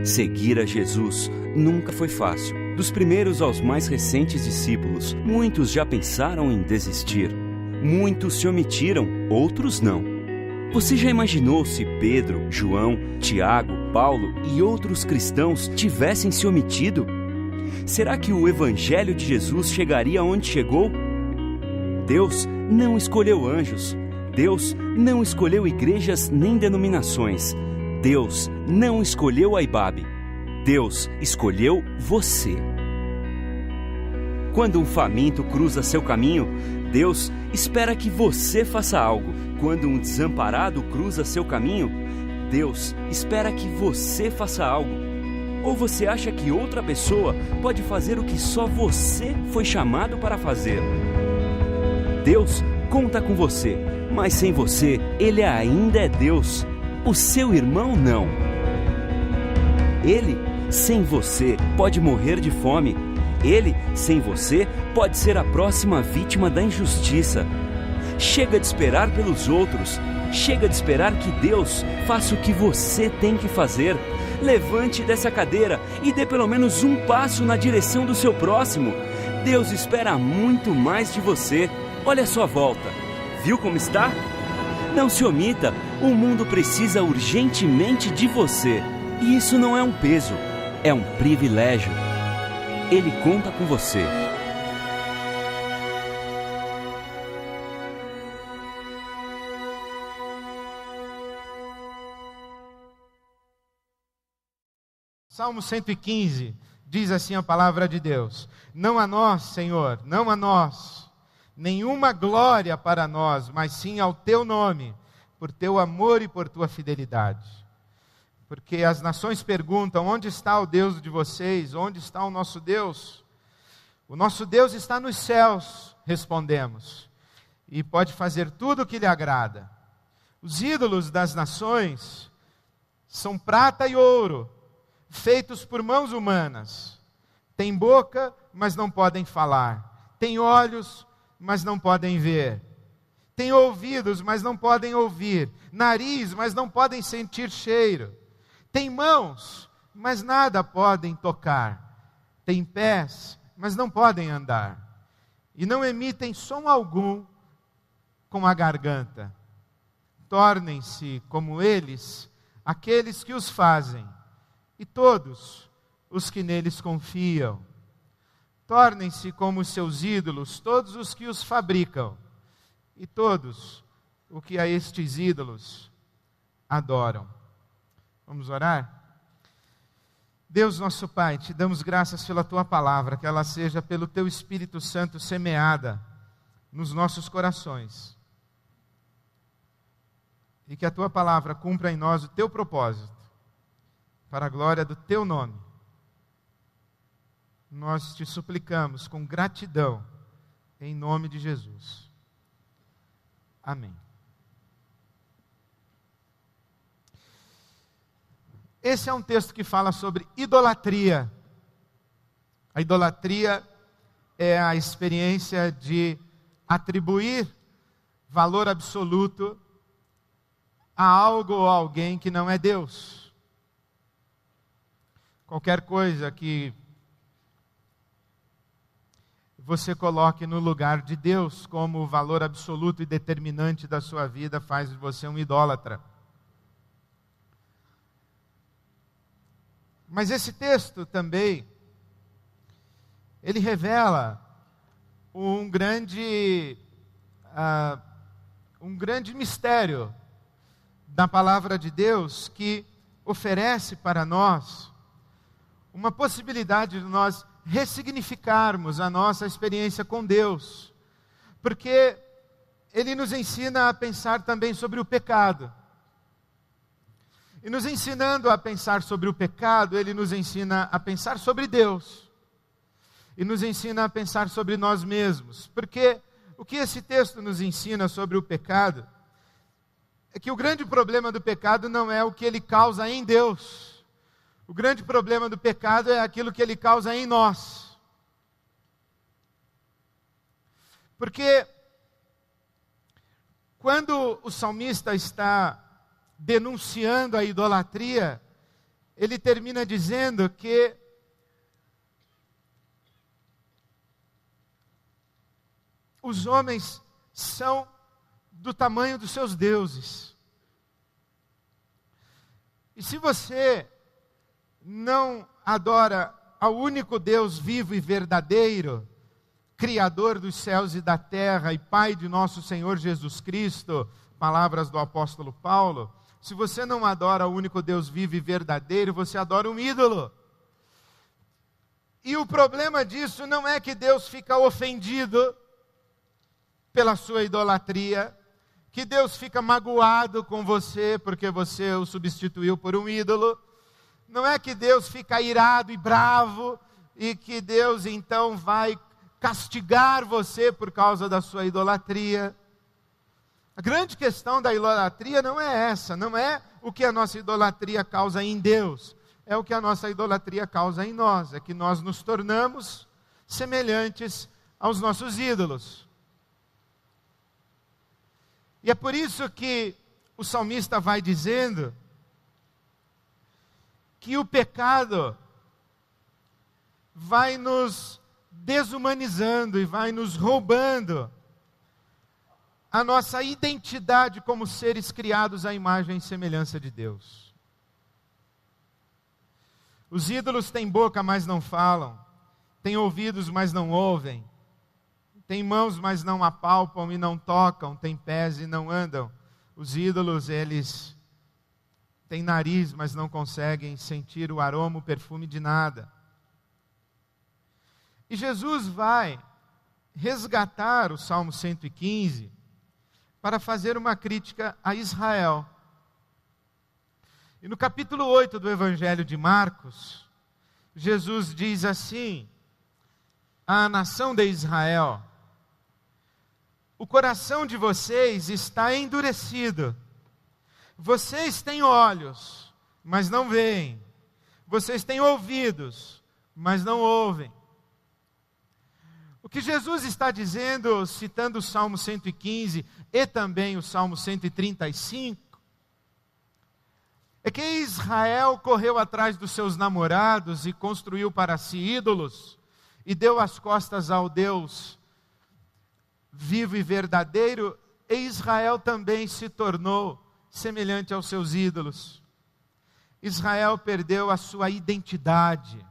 Seguir a Jesus nunca foi fácil. Dos primeiros aos mais recentes discípulos, muitos já pensaram em desistir. Muitos se omitiram, outros não. Você já imaginou se Pedro, João, Tiago, Paulo e outros cristãos tivessem se omitido? Será que o Evangelho de Jesus chegaria onde chegou? Deus não escolheu anjos. Deus não escolheu igrejas nem denominações. Deus não escolheu a IBAB. Deus escolheu você. Quando um faminto cruza seu caminho, Deus espera que você faça algo. Quando um desamparado cruza seu caminho, Deus espera que você faça algo. Ou você acha que outra pessoa pode fazer o que só você foi chamado para fazer? Deus conta com você, mas sem você, Ele ainda é Deus. O seu irmão não. Ele, sem você, pode morrer de fome. Ele, sem você, pode ser a próxima vítima da injustiça. Chega de esperar pelos outros. Chega de esperar que Deus faça o que você tem que fazer. Levante dessa cadeira e dê pelo menos um passo na direção do seu próximo. Deus espera muito mais de você. Olha a sua volta. Viu como está? Não se omita. O mundo precisa urgentemente de você. E isso não é um peso, é um privilégio. Ele conta com você. Salmo 115 diz assim a palavra de Deus: não a nós, Senhor, não a nós, nenhuma glória para nós, mas sim ao teu nome, por teu amor e por tua fidelidade. Porque as nações perguntam: onde está o Deus de vocês? Onde está o nosso Deus? O nosso Deus está nos céus, respondemos, e pode fazer tudo o que lhe agrada. Os ídolos das nações são prata e ouro, feitos por mãos humanas. Têm boca, mas não podem falar. Têm olhos, mas não podem ver. Têm ouvidos, mas não podem ouvir. Nariz, mas não podem sentir cheiro. Têm mãos, mas nada podem tocar. Têm pés, mas não podem andar. E não emitem som algum com a garganta. Tornem-se como eles aqueles que os fazem, e todos os que neles confiam. Tornem-se como os seus ídolos todos os que os fabricam, e todos o que a estes ídolos adoram. Vamos orar? Deus nosso Pai, te damos graças pela tua palavra, que ela seja pelo teu Espírito Santo semeada nos nossos corações. E que a tua palavra cumpra em nós o teu propósito, para a glória do teu nome. Nós te suplicamos com gratidão, em nome de Jesus. Amém. Esse é um texto que fala sobre idolatria. A idolatria é a experiência de atribuir valor absoluto a algo ou a alguém que não é Deus. Qualquer coisa que você coloque no lugar de Deus como o valor absoluto e determinante da sua vida faz de você um idólatra. Mas esse texto também, ele revela um grande mistério da palavra de Deus, que oferece para nós uma possibilidade de nós ressignificarmos a nossa experiência com Deus, porque ele nos ensina a pensar também sobre o pecado. E nos ensinando a pensar sobre o pecado, ele nos ensina a pensar sobre Deus. E nos ensina a pensar sobre nós mesmos. Porque o que esse texto nos ensina sobre o pecado é que o grande problema do pecado não é o que ele causa em Deus. O grande problema do pecado é aquilo que ele causa em nós. Porque quando o salmista está denunciando a idolatria, ele termina dizendo que os homens são do tamanho dos seus deuses. E se você não adora ao único Deus vivo e verdadeiro, Criador dos céus e da terra e Pai de nosso Senhor Jesus Cristo, palavras do apóstolo Paulo, se você não adora o único Deus vivo e verdadeiro, você adora um ídolo. E o problema disso não é que Deus fica ofendido pela sua idolatria, que Deus fica magoado com você porque você o substituiu por um ídolo. Não é que Deus fica irado e bravo e que Deus então vai castigar você por causa da sua idolatria. A grande questão da idolatria não é essa, não é o que a nossa idolatria causa em Deus, é o que a nossa idolatria causa em nós, é que nós nos tornamos semelhantes aos nossos ídolos. E é por isso que o salmista vai dizendo que o pecado vai nos desumanizando e vai nos roubando a nossa identidade como seres criados à imagem e semelhança de Deus. Os ídolos têm boca, mas não falam, têm ouvidos, mas não ouvem, têm mãos, mas não apalpam e não tocam, têm pés e não andam. Os ídolos, eles têm nariz, mas não conseguem sentir o aroma, o perfume de nada. E Jesus vai resgatar o Salmo 115 para fazer uma crítica a Israel. E no capítulo 8 do Evangelho de Marcos, Jesus diz assim à nação de Israel: o coração de vocês está endurecido. Vocês têm olhos, mas não veem. Vocês têm ouvidos, mas não ouvem. O que Jesus está dizendo, citando o Salmo 115 e também o Salmo 135, é que Israel correu atrás dos seus namorados e construiu para si ídolos e deu as costas ao Deus vivo e verdadeiro, e Israel também se tornou semelhante aos seus ídolos. Israel perdeu a sua identidade.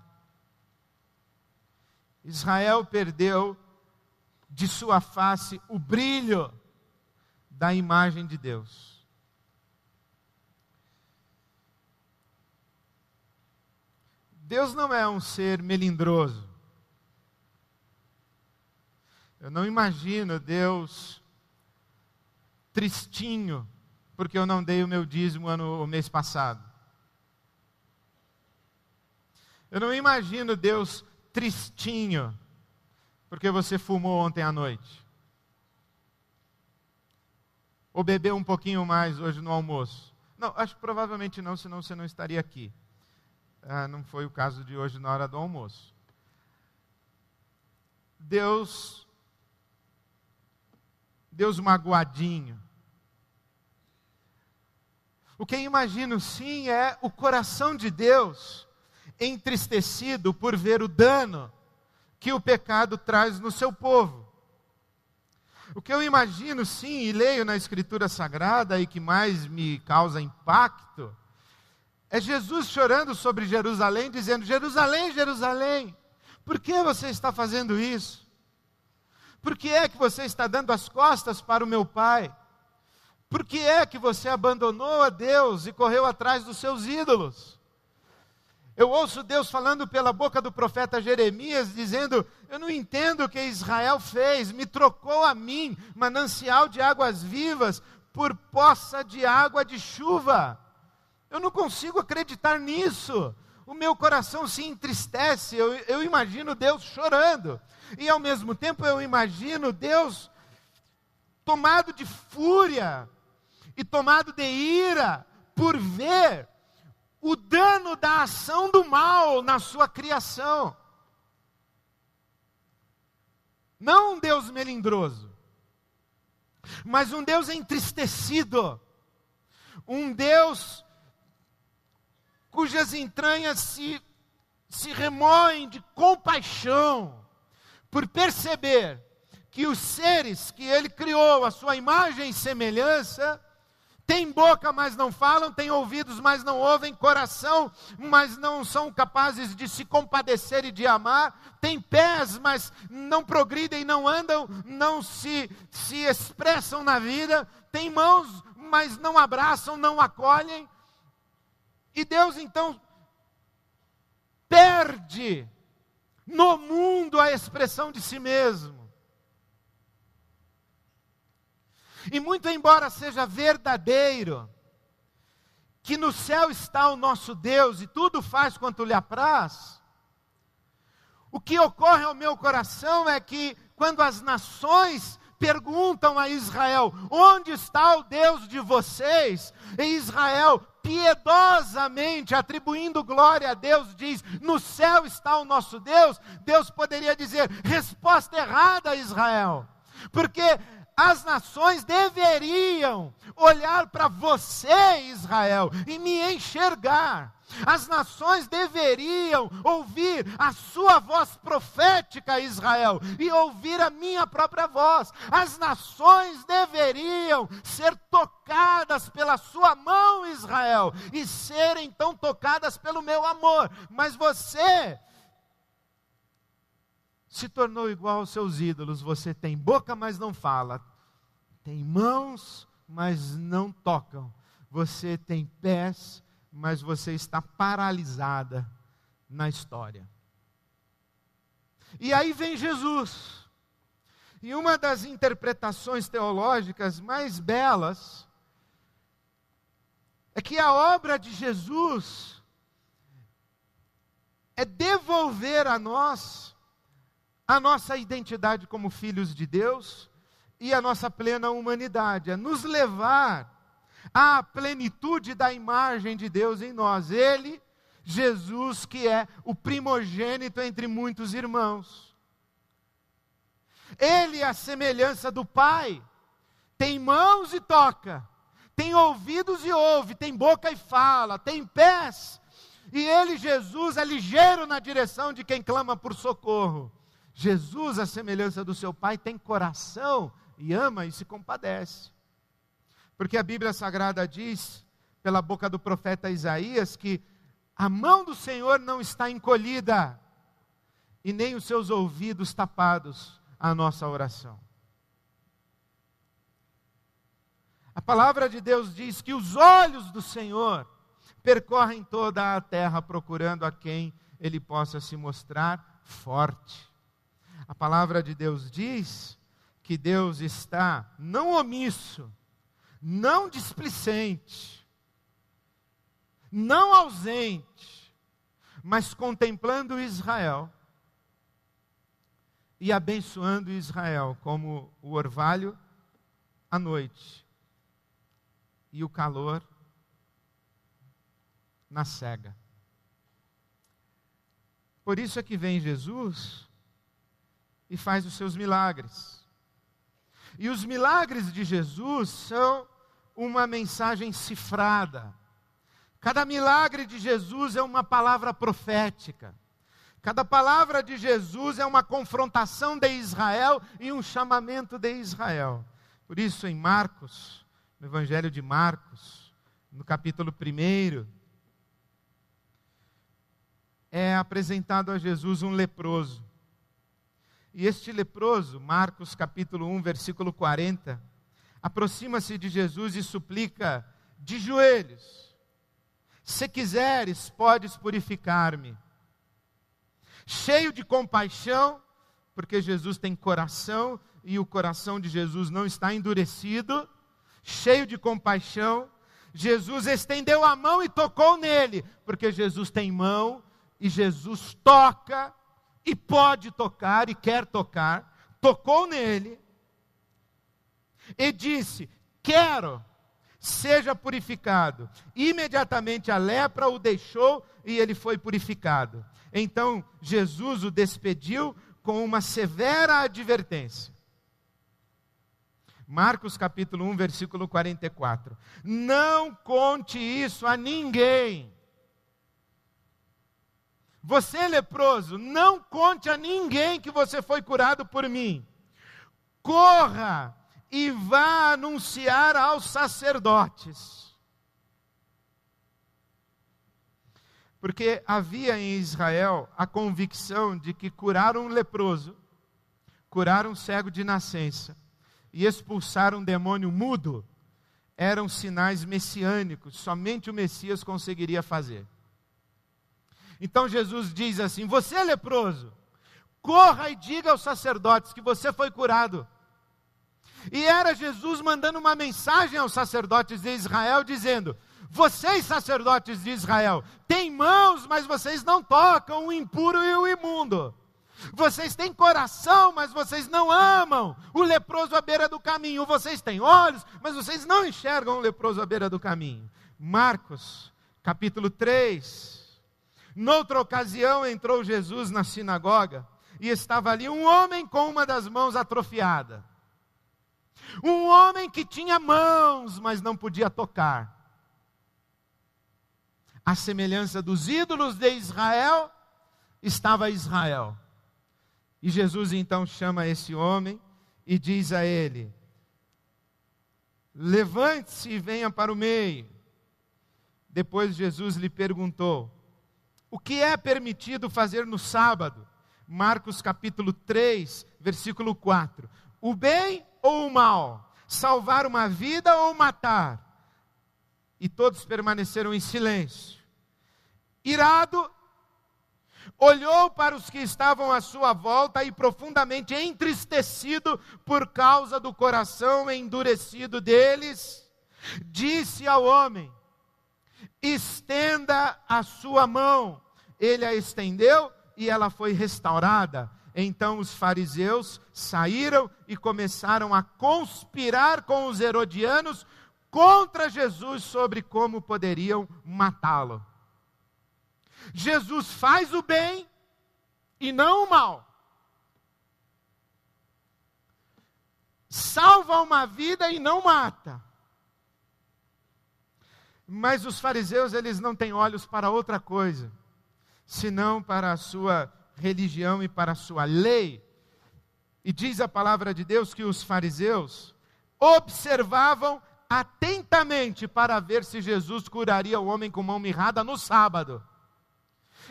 Israel perdeu de sua face o brilho da imagem de Deus. Deus não é um ser melindroso. Eu não imagino Deus tristinho porque eu não dei o meu dízimo o mês passado. Eu não imagino Deus tristinho porque você fumou ontem à noite. Ou bebeu um pouquinho mais hoje no almoço. Não, acho que provavelmente não, senão você não estaria aqui. Não foi o caso de hoje na hora do almoço. Deus magoadinho. O que eu imagino sim é o coração de Deus entristecido por ver o dano que o pecado traz no seu povo. O que eu imagino sim, e leio na Escritura Sagrada e que mais me causa impacto, é Jesus chorando sobre Jerusalém, dizendo: Jerusalém, Jerusalém, por que você está fazendo isso? Por que é que você está dando as costas para o meu Pai? Por que é que você abandonou a Deus e correu atrás dos seus ídolos? Eu ouço Deus falando pela boca do profeta Jeremias, dizendo: eu não entendo o que Israel fez, me trocou a mim, manancial de águas vivas, por poça de água de chuva. Eu não consigo acreditar nisso. O meu coração se entristece, eu imagino Deus chorando. E ao mesmo tempo eu imagino Deus tomado de fúria e tomado de ira por ver o dano da ação do mal na sua criação. Não um Deus melindroso, mas um Deus entristecido, um Deus cujas entranhas se remoem de compaixão, por perceber que os seres que ele criou, a sua imagem e semelhança, têm boca, mas não falam, têm ouvidos, mas não ouvem, coração, mas não são capazes de se compadecer e de amar, têm pés, mas não progridem, não andam, não se expressam na vida, têm mãos, mas não abraçam, não acolhem. E Deus então perde no mundo a expressão de si mesmo. E muito embora seja verdadeiro que no céu está o nosso Deus e tudo faz quanto lhe apraz, o que ocorre ao meu coração é que quando as nações perguntam a Israel: onde está o Deus de vocês? E Israel, piedosamente atribuindo glória a Deus, diz: no céu está o nosso Deus. Deus poderia dizer: resposta errada, Israel, porque as nações deveriam olhar para você, Israel, e me enxergar. As nações deveriam ouvir a sua voz profética, Israel, e ouvir a minha própria voz. As nações deveriam ser tocadas pela sua mão, Israel, e serem então tocadas pelo meu amor. Mas você se tornou igual aos seus ídolos. Você tem boca, mas não fala. Tem mãos, mas não tocam. Você tem pés, mas você está paralisada na história. E aí vem Jesus. E uma das interpretações teológicas mais belas é que a obra de Jesus é devolver a nós a nossa identidade como filhos de Deus e a nossa plena humanidade, é nos levar à plenitude da imagem de Deus em nós. Ele, Jesus, que é o primogênito entre muitos irmãos. Ele, a semelhança do Pai, tem mãos e toca, tem ouvidos e ouve, tem boca e fala, tem pés. E ele, Jesus, é ligeiro na direção de quem clama por socorro. Jesus, a semelhança do seu Pai, tem coração e ama e se compadece. Porque a Bíblia Sagrada diz, pela boca do profeta Isaías, que a mão do Senhor não está encolhida e nem os seus ouvidos tapados à nossa oração. A palavra de Deus diz que os olhos do Senhor percorrem toda a terra procurando a quem Ele possa se mostrar forte. A palavra de Deus diz que Deus está não omisso, não displicente, não ausente, mas contemplando Israel e abençoando Israel, como o orvalho à noite e o calor na cega. Por isso é que vem Jesus e faz os seus milagres. E os milagres de Jesus são uma mensagem cifrada. Cada milagre de Jesus é uma palavra profética. Cada palavra de Jesus é uma confrontação de Israel e um chamamento de Israel. Por isso, em Marcos, no Evangelho de Marcos, no capítulo 1, é apresentado a Jesus um leproso. E este leproso, Marcos capítulo 1, versículo 40, aproxima-se de Jesus e suplica de joelhos: se quiseres, podes purificar-me. Cheio de compaixão, porque Jesus tem coração, e o coração de Jesus não está endurecido. Cheio de compaixão, Jesus estendeu a mão e tocou nele, porque Jesus tem mão, e Jesus toca, e pode tocar, e quer tocar. Tocou nele, e disse: quero, seja purificado. Imediatamente a lepra o deixou, e ele foi purificado. Então Jesus o despediu com uma severa advertência. Marcos capítulo 1, versículo 44. Não conte isso a ninguém. Você, leproso, não conte a ninguém que você foi curado por mim. Corra e vá anunciar aos sacerdotes. Porque havia em Israel a convicção de que curar um leproso, curar um cego de nascença e expulsar um demônio mudo eram sinais messiânicos, somente o Messias conseguiria fazer. Então Jesus diz assim: você, leproso, corra e diga aos sacerdotes que você foi curado. E era Jesus mandando uma mensagem aos sacerdotes de Israel, dizendo: vocês, sacerdotes de Israel, têm mãos, mas vocês não tocam o impuro e o imundo. Vocês têm coração, mas vocês não amam o leproso à beira do caminho. Vocês têm olhos, mas vocês não enxergam o leproso à beira do caminho. Marcos, capítulo 3. Noutra ocasião entrou Jesus na sinagoga e estava ali um homem com uma das mãos atrofiada. Um homem que tinha mãos, mas não podia tocar. À semelhança dos ídolos de Israel, estava Israel. E Jesus então chama esse homem e diz a ele: levante-se e venha para o meio. Depois Jesus lhe perguntou: o que é permitido fazer no sábado? Marcos capítulo 3, versículo 4. O bem ou o mal? Salvar uma vida ou matar? E todos permaneceram em silêncio. Irado, olhou para os que estavam à sua volta e profundamente entristecido por causa do coração endurecido deles, disse ao homem: estenda a sua mão. Ele a estendeu e ela foi restaurada. Então os fariseus saíram e começaram a conspirar com os herodianos contra Jesus sobre como poderiam matá-lo. Jesus faz o bem e não o mal. Salva uma vida e não mata. Mas os fariseus, eles não têm olhos para outra coisa, senão para a sua religião e para a sua lei. E diz a palavra de Deus que os fariseus observavam atentamente para ver se Jesus curaria o homem com mão mirrada no sábado.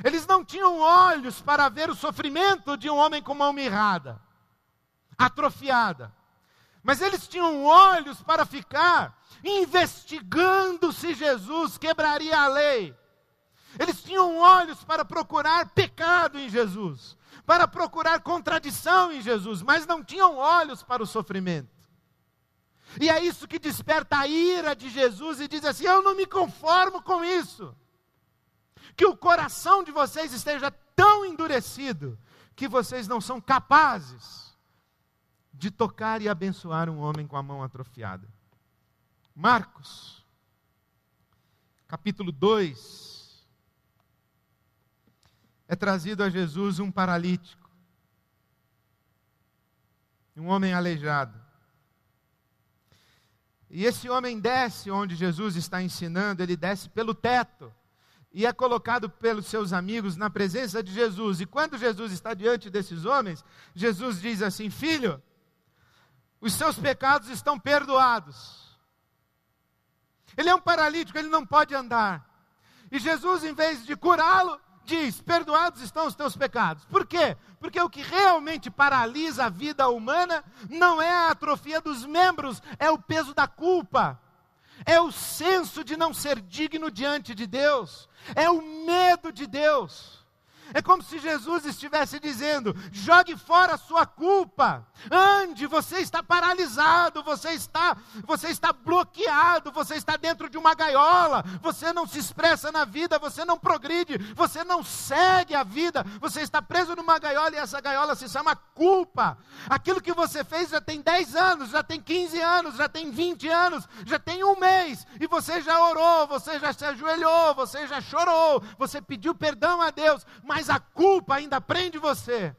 Eles não tinham olhos para ver o sofrimento de um homem com mão mirrada, atrofiada. Mas eles tinham olhos para ficar investigando se Jesus quebraria a lei. Eles tinham olhos para procurar pecado em Jesus, para procurar contradição em Jesus, mas não tinham olhos para o sofrimento. E é isso que desperta a ira de Jesus e diz assim: eu não me conformo com isso. Que o coração de vocês esteja tão endurecido que vocês não são capazes de tocar e abençoar um homem com a mão atrofiada. Marcos, capítulo 2, é trazido a Jesus um paralítico, um homem aleijado. E esse homem desce onde Jesus está ensinando, ele desce pelo teto, e é colocado pelos seus amigos na presença de Jesus. E quando Jesus está diante desses homens, Jesus diz assim: filho, os seus pecados estão perdoados. Ele é um paralítico, ele não pode andar. E Jesus, em vez de curá-lo, diz: perdoados estão os teus pecados. Por quê? Porque o que realmente paralisa a vida humana não é a atrofia dos membros, é o peso da culpa. É o senso de não ser digno diante de Deus. É o medo de Deus. É como se Jesus estivesse dizendo: jogue fora a sua culpa, ande, você está paralisado, você está bloqueado, você está dentro de uma gaiola, você não se expressa na vida, você não progride, você não segue a vida, você está preso numa gaiola e essa gaiola se chama culpa. Aquilo que você fez já tem 10 anos, já tem 15 anos, já tem 20 anos, já tem um mês, e você já orou, você já se ajoelhou, você já chorou, você pediu perdão a Deus, mas a culpa ainda prende você.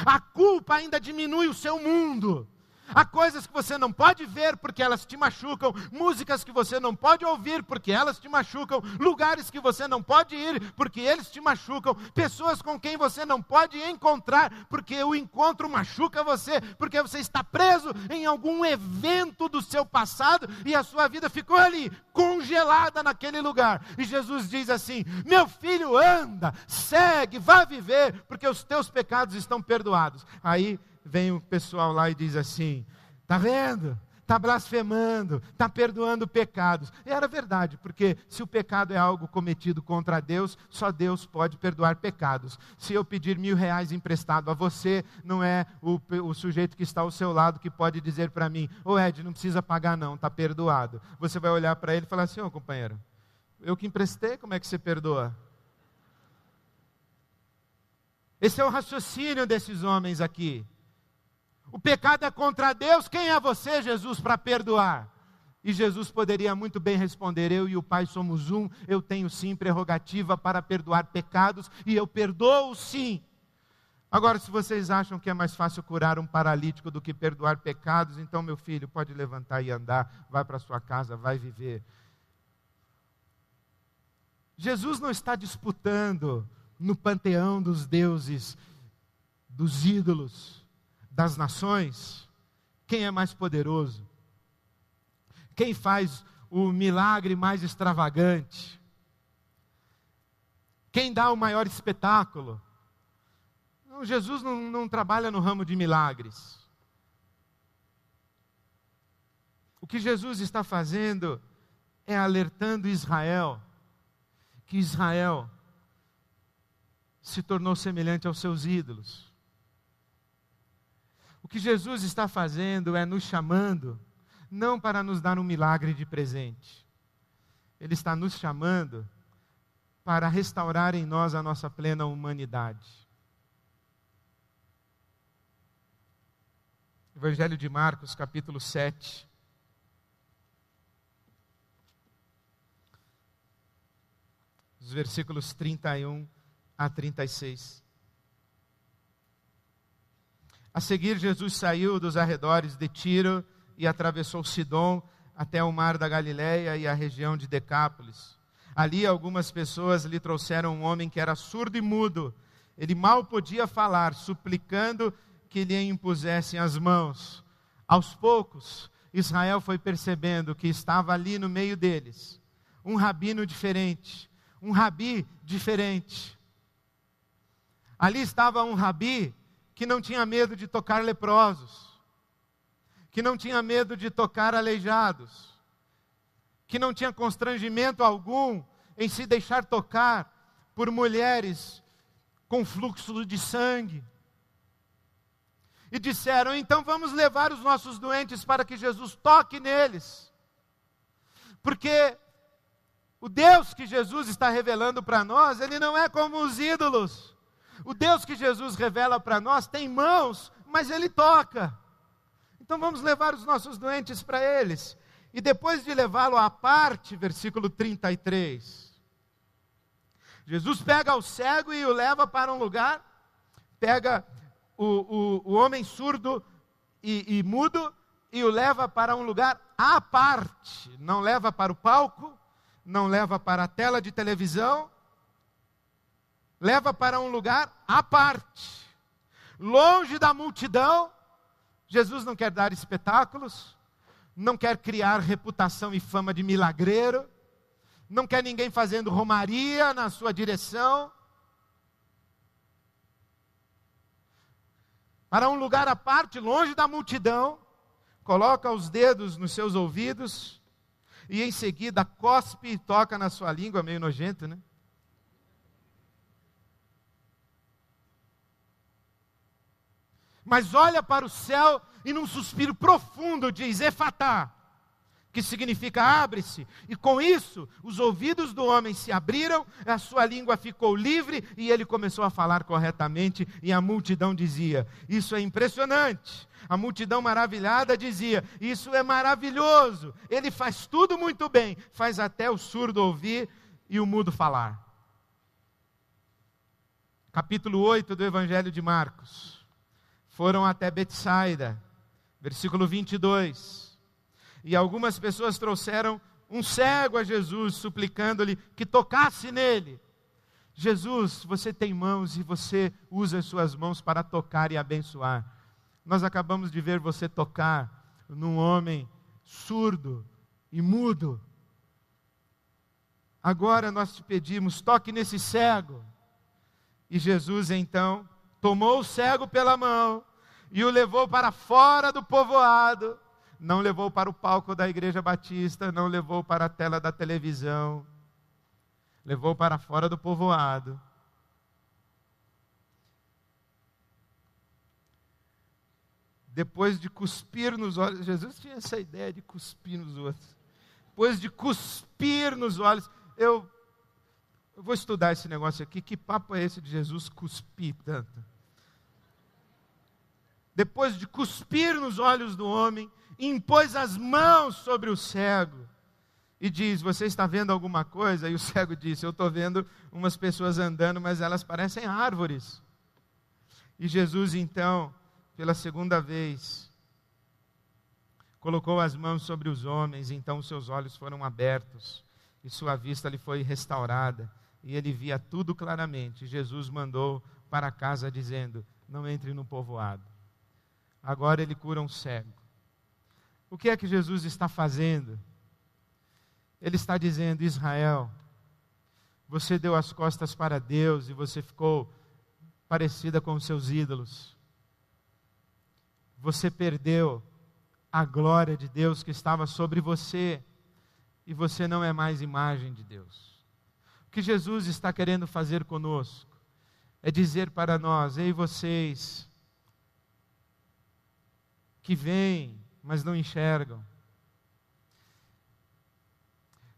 A culpa ainda diminui o seu mundo. Há coisas que você não pode ver porque elas te machucam, músicas que você não pode ouvir porque elas te machucam, lugares que você não pode ir porque eles te machucam, pessoas com quem você não pode encontrar porque o encontro machuca você, porque você está preso em algum evento do seu passado e a sua vida ficou ali, congelada naquele lugar. E Jesus diz assim: meu filho, anda, segue, vá viver, porque os teus pecados estão perdoados. Aí vem o pessoal lá e diz assim: está vendo? Está blasfemando, está perdoando pecados. E era verdade, porque se o pecado é algo cometido contra Deus, só Deus pode perdoar pecados. Se eu pedir R$1.000 emprestado a você, não é o sujeito que está ao seu lado que pode dizer para mim: ô Ed, não precisa pagar não, está perdoado. Você vai olhar para ele e falar assim: ô companheiro, eu que emprestei, como é que você perdoa? Esse é o raciocínio desses homens aqui. O pecado é contra Deus, quem é você, Jesus, para perdoar? E Jesus poderia muito bem responder: eu e o Pai somos um, eu tenho sim prerrogativa para perdoar pecados, e eu perdoo sim. Agora, se vocês acham que é mais fácil curar um paralítico do que perdoar pecados, então, meu filho, pode levantar e andar, vai para sua casa, vai viver. Jesus não está disputando no panteão dos deuses, dos ídolos, das nações, quem é mais poderoso, quem faz o milagre mais extravagante, quem dá o maior espetáculo. Não, Jesus não trabalha no ramo de milagres. O que Jesus está fazendo é alertando Israel, que Israel se tornou semelhante aos seus ídolos. O que Jesus está fazendo é nos chamando, não para nos dar um milagre de presente. Ele está nos chamando para restaurar em nós a nossa plena humanidade. Evangelho de Marcos, capítulo 7. Os versículos 31 a 36. A seguir, Jesus saiu dos arredores de Tiro e atravessou Sidom até o mar da Galileia e a região de Decápolis. Ali algumas pessoas lhe trouxeram um homem que era surdo e mudo. Ele mal podia falar, suplicando que lhe impusessem as mãos. Aos poucos, Israel foi percebendo que estava ali no meio deles um rabino diferente, um rabi diferente. Ali estava um rabi que não tinha medo de tocar leprosos, que não tinha medo de tocar aleijados, que não tinha constrangimento algum em se deixar tocar por mulheres com fluxo de sangue. E disseram: então vamos levar os nossos doentes para que Jesus toque neles, porque o Deus que Jesus está revelando para nós, ele não é como os ídolos. O Deus que Jesus revela para nós tem mãos, mas ele toca. Então vamos levar os nossos doentes para eles. E depois de levá-lo à parte, versículo 33, Jesus pega o cego e o leva para um lugar, pega o homem surdo e mudo e o leva para um lugar à parte. Não leva para o palco, não leva para a tela de televisão, leva para um lugar à parte, longe da multidão. Jesus não quer dar espetáculos, não quer criar reputação e fama de milagreiro, não quer ninguém fazendo romaria na sua direção. Para um lugar à parte, longe da multidão, coloca os dedos nos seus ouvidos e em seguida cospe e toca na sua língua, meio nojento, né? Mas olha para o céu e num suspiro profundo diz: Efatá, que significa abre-se. E com isso, os ouvidos do homem se abriram, a sua língua ficou livre e ele começou a falar corretamente. E a multidão dizia: isso é impressionante. A multidão maravilhada dizia: isso é maravilhoso. Ele faz tudo muito bem, faz até o surdo ouvir e o mudo falar. Capítulo 8 do Evangelho de Marcos. Foram até Betsaida, Versículo 22. E algumas pessoas trouxeram um cego a Jesus, suplicando-lhe que tocasse nele. Jesus, você tem mãos e você usa as suas mãos para tocar e abençoar. Nós acabamos de ver você tocar num homem surdo e mudo. Agora nós te pedimos, toque nesse cego. E Jesus então tomou o cego pela mão e o levou para fora do povoado. Não levou para o palco da Igreja Batista, não levou para a tela da televisão. Levou para fora do povoado. Depois de cuspir nos olhos, Jesus tinha essa ideia de cuspir nos outros. Depois de cuspir nos olhos, eu vou estudar esse negócio aqui. Que papo é esse de Jesus cuspir tanto? Depois de cuspir nos olhos do homem, impôs as mãos sobre o cego e diz, você está vendo alguma coisa? E o cego disse, eu estou vendo umas pessoas andando, mas elas parecem árvores. E Jesus então, pela segunda vez, colocou as mãos sobre os homens, então seus olhos foram abertos e sua vista lhe foi restaurada e ele via tudo claramente. Jesus mandou para casa dizendo, não entre no povoado. Agora ele cura um cego. O que é que Jesus está fazendo? Ele está dizendo, Israel, você deu as costas para Deus e você ficou parecida com os seus ídolos. Você perdeu a glória de Deus que estava sobre você e você não é mais imagem de Deus. O que Jesus está querendo fazer conosco é dizer para nós, ei vocês que veem, mas não enxergam.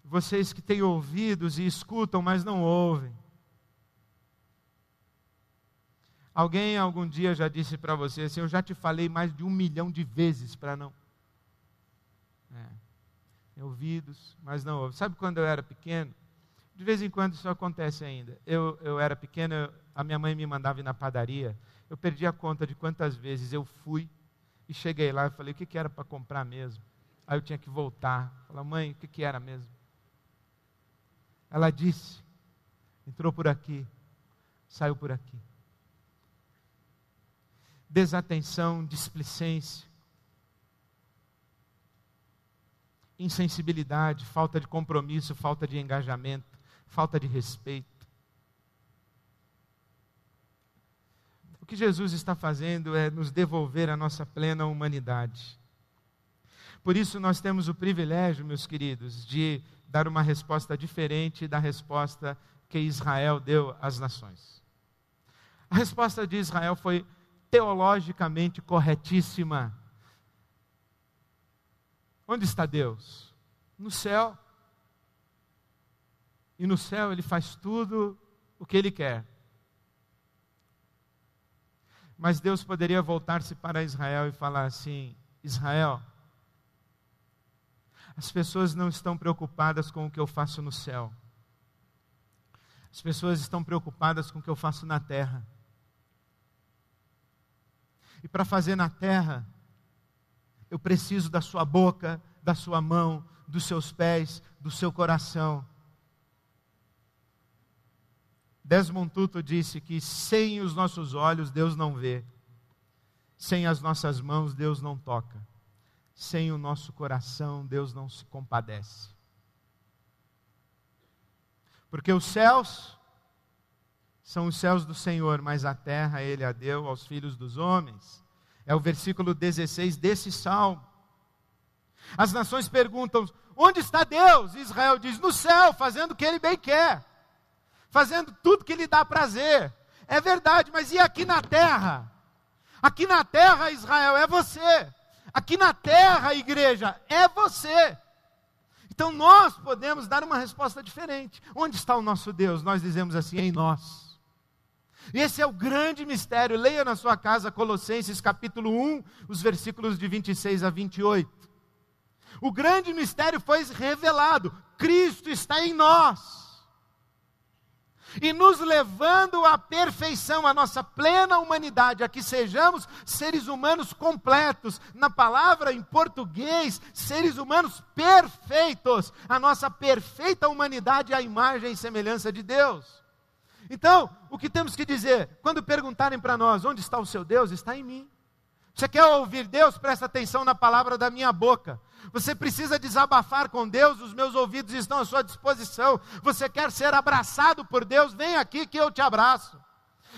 Vocês que têm ouvidos e escutam, mas não ouvem. Alguém algum dia já disse para você assim, eu já te falei mais de 1 milhão de vezes para não... Tem ouvidos, mas não ouvem. Sabe quando eu era pequeno? De vez em quando isso acontece ainda. Eu era pequeno, a minha mãe me mandava ir na padaria. Eu perdi a conta de quantas vezes eu fui e cheguei lá e falei, o que era para comprar mesmo? Aí eu tinha que voltar. Falar, mãe, o que era mesmo? Ela disse, entrou por aqui, saiu por aqui. Desatenção, displicência, insensibilidade, falta de compromisso, falta de engajamento, falta de respeito. O que Jesus está fazendo é nos devolver a nossa plena humanidade. Por isso nós temos o privilégio, meus queridos, de dar uma resposta diferente da resposta que Israel deu às nações. A resposta de Israel foi teologicamente corretíssima. Onde está Deus? No céu. E no céu Ele faz tudo o que Ele quer. Mas Deus poderia voltar-se para Israel e falar assim, Israel, as pessoas não estão preocupadas com o que eu faço no céu. As pessoas estão preocupadas com o que eu faço na terra. E para fazer na terra, eu preciso da sua boca, da sua mão, dos seus pés, do seu coração. Desmond Tutu disse que sem os nossos olhos Deus não vê, sem as nossas mãos Deus não toca, sem o nosso coração Deus não se compadece. Porque os céus são os céus do Senhor, mas a terra Ele a deu aos filhos dos homens. É o versículo 16 desse salmo. As nações perguntam, onde está Deus? E Israel diz, no céu, fazendo o que Ele bem quer. Fazendo tudo que Lhe dá prazer. É verdade, mas e aqui na terra? Aqui na terra, Israel, é você. Aqui na terra, igreja, é você. Então nós podemos dar uma resposta diferente. Onde está o nosso Deus? Nós dizemos assim, em nós. E esse é o grande mistério. Leia na sua casa Colossenses capítulo 1, os versículos de 26 a 28. O grande mistério foi revelado. Cristo está em nós. e nos levando à perfeição, à nossa plena humanidade, a que sejamos seres humanos completos. Na palavra em português, seres humanos perfeitos. A nossa perfeita humanidade é a imagem e semelhança de Deus. Então, o que temos que dizer? Quando perguntarem para nós, onde está o seu Deus? Está em mim. Você quer ouvir Deus? Presta atenção na palavra da minha boca. Você precisa desabafar com Deus, os meus ouvidos estão à sua disposição. Você quer ser abraçado por Deus? Vem aqui que eu te abraço.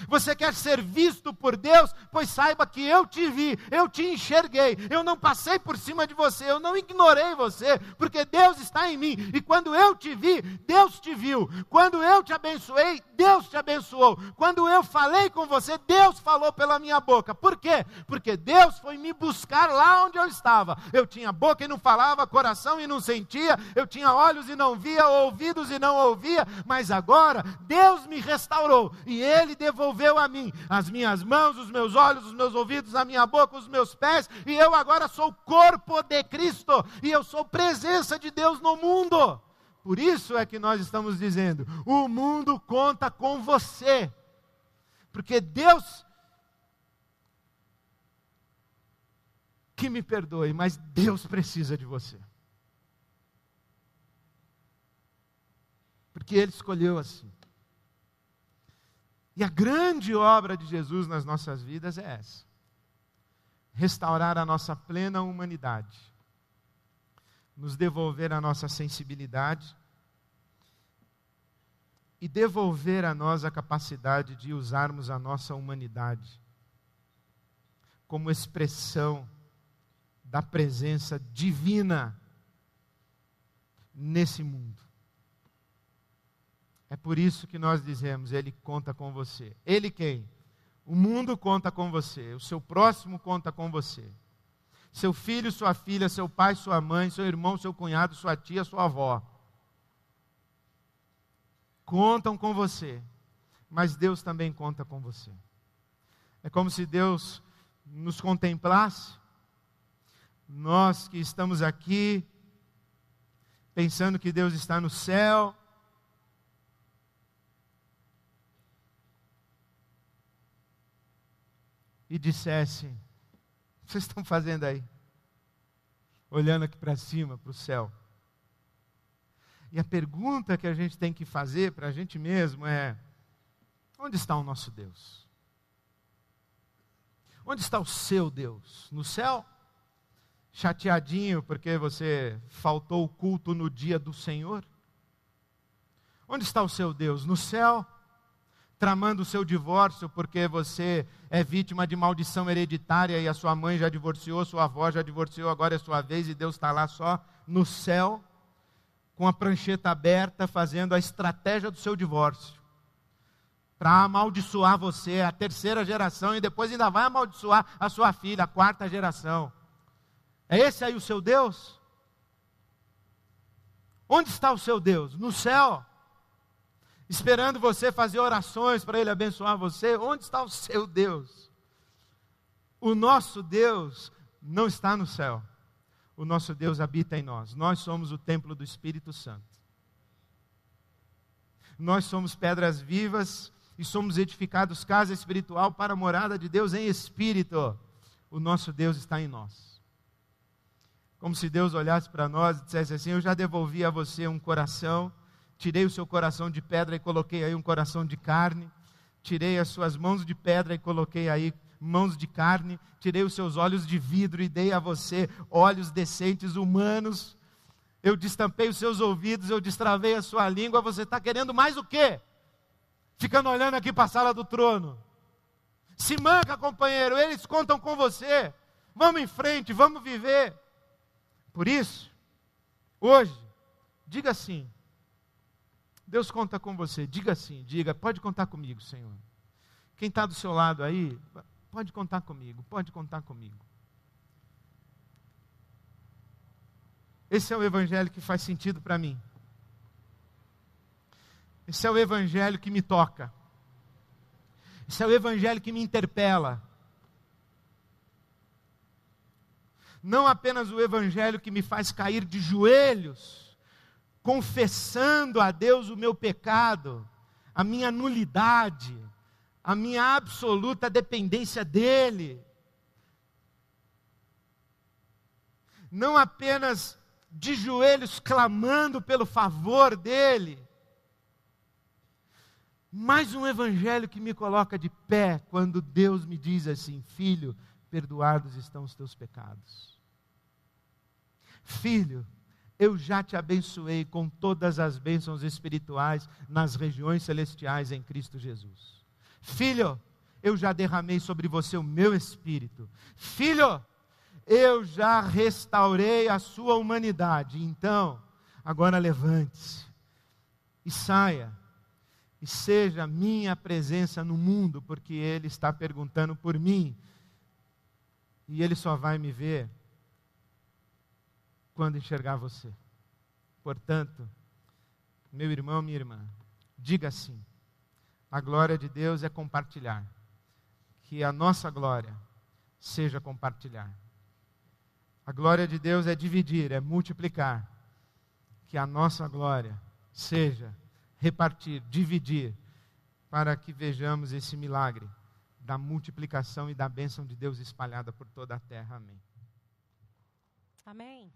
Você quer ser visto por Deus? Pois saiba que eu te vi, eu te enxerguei, eu não passei por cima de você, eu não ignorei você, porque Deus está em mim, e quando eu te vi, Deus te viu, quando eu te abençoei, Deus te abençoou, quando eu falei com você, Deus falou pela minha boca. Por quê? Porque Deus foi me buscar lá onde eu estava. Eu tinha boca e não falava, coração e não sentia, eu tinha olhos e não via, ouvidos e não ouvia, mas agora Deus me restaurou, e Ele devolveu a mim as minhas mãos, os meus olhos, os meus ouvidos, a minha boca, os meus pés, e eu agora sou corpo de Cristo, e eu sou presença de Deus no mundo. Por isso é que nós estamos dizendo, o mundo conta com você, porque Deus, que me perdoe, mas Deus precisa de você, porque Ele escolheu assim. E a grande obra de Jesus nas nossas vidas é essa: restaurar a nossa plena humanidade, nos devolver a nossa sensibilidade e devolver a nós a capacidade de usarmos a nossa humanidade como expressão da presença divina nesse mundo. É por isso que nós dizemos, Ele conta com você. Ele quem? O mundo conta com você, o seu próximo conta com você. Seu filho, sua filha, seu pai, sua mãe, seu irmão, seu cunhado, sua tia, sua avó. Contam com você, mas Deus também conta com você. É como se Deus nos contemplasse, nós que estamos aqui, pensando que Deus está no céu, e dissesse, o que vocês estão fazendo aí? Olhando aqui para cima, para o céu. E a pergunta que a gente tem que fazer para a gente mesmo é, onde está o nosso Deus? Onde está o seu Deus? No céu? Chateadinho porque você faltou o culto no dia do Senhor? Onde está o seu Deus? No céu? Tramando o seu divórcio porque você é vítima de maldição hereditária e a sua mãe já divorciou, sua avó já divorciou, agora é sua vez e Deus está lá só no céu, com a prancheta aberta, fazendo a estratégia do seu divórcio, para amaldiçoar você, a terceira geração, e depois ainda vai amaldiçoar a sua filha, a quarta geração. É esse aí o seu Deus? Onde está o seu Deus? No céu? Esperando você fazer orações para Ele abençoar você? Onde está o seu Deus? O nosso Deus não está no céu. O nosso Deus habita em nós. Nós somos o templo do Espírito Santo. Nós somos pedras vivas e somos edificados casa espiritual para a morada de Deus em espírito. O nosso Deus está em nós. Como se Deus olhasse para nós e dissesse assim, eu já devolvi a você um coração, tirei o seu coração de pedra e coloquei aí um coração de carne. Tirei as suas mãos de pedra e coloquei aí mãos de carne. Tirei os seus olhos de vidro e dei a você olhos decentes, humanos. Eu destampei os seus ouvidos, eu destravei a sua língua. Você está querendo mais o quê? Ficando olhando aqui para a sala do trono. Se manca, companheiro, eles contam com você. Vamos em frente, vamos viver. Por isso, hoje, diga assim, Deus conta com você, diga assim, diga, pode contar comigo, Senhor. Quem está do seu lado aí, pode contar comigo, pode contar comigo. Esse é o evangelho que faz sentido para mim. Esse é o evangelho que me toca. Esse é o evangelho que me interpela. Não apenas o evangelho que me faz cair de joelhos, confessando a Deus o meu pecado, a minha nulidade, a minha absoluta dependência dEle. Não apenas de joelhos clamando pelo favor dEle, mas um evangelho que me coloca de pé quando Deus me diz assim: filho, perdoados estão os teus pecados. Filho, eu já te abençoei com todas as bênçãos espirituais nas regiões celestiais em Cristo Jesus. Filho, eu já derramei sobre você o meu espírito. Filho, eu já restaurei a sua humanidade. Então, agora levante-se e saia. E seja minha presença no mundo, porque Ele está perguntando por mim. E Ele só vai me ver quando enxergar você. Portanto, meu irmão, minha irmã, diga assim: a glória de Deus é compartilhar. Que a nossa glória seja compartilhar. A glória de Deus é dividir, é multiplicar. Que a nossa glória seja repartir, dividir, para que vejamos esse milagre da multiplicação e da bênção de Deus espalhada por toda a terra. Amém. Amém.